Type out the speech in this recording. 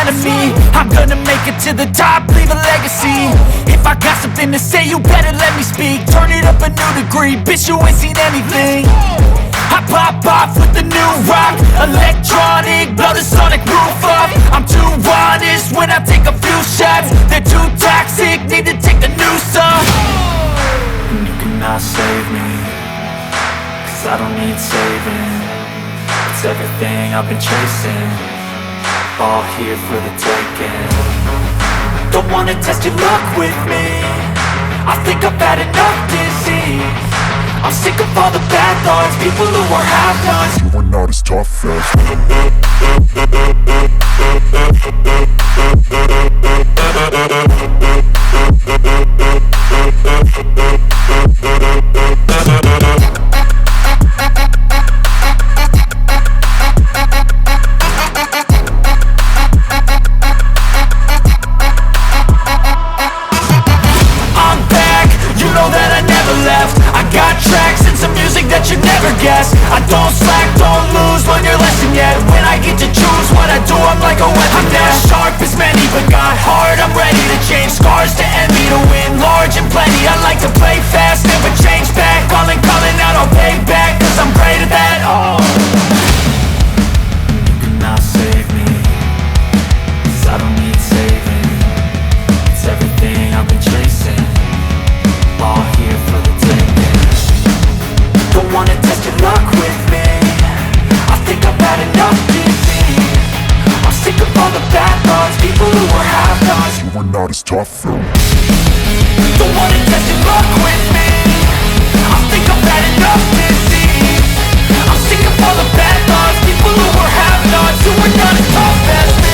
proud of me. I'm gonna make it to the top, leave a legacy. If I got something to say, you better let me speak. Turn it up a new degree, bitch, you ain't seen anything. I pop off with the new rock, electronic, blow the sonic roof up. I'm too honest when I take a few shots. They're too toxic, need to take the noose off. And you cannot save me, cause I don't need saving. It's everything I've been chasing, all here for the taking. Don't wanna test your luck with me, I think I've had enough disease. I'm sick of all the bad thoughts, people who are half-nots. You are not as tough as I'm back, you know that I never left. I got tracks and some music that you never guessed. I don't slack, don't lose, learn your lesson yet. When I get to choose what I do, I'm like a weapon. I'm not sharp as many, but got hard, I'm ready to change. Scars to envy, to win large and plenty. I like to play fast, never change back. Calling out, I'll pay back, cause I'm great at that. Oh, you cannot save me, cause I don't need saving. It's everything I've been chasing, all here for the taking. Don't wanna test your luck with me, I think I've had enough disease. I'm sick of all the bad thoughts, people who are half-nots. you are not as tough as Don't wanna test your luck with me, I think I've had enough disease. I'm sick of all the bad thoughts, people who are half-nots, who are not as tough as me.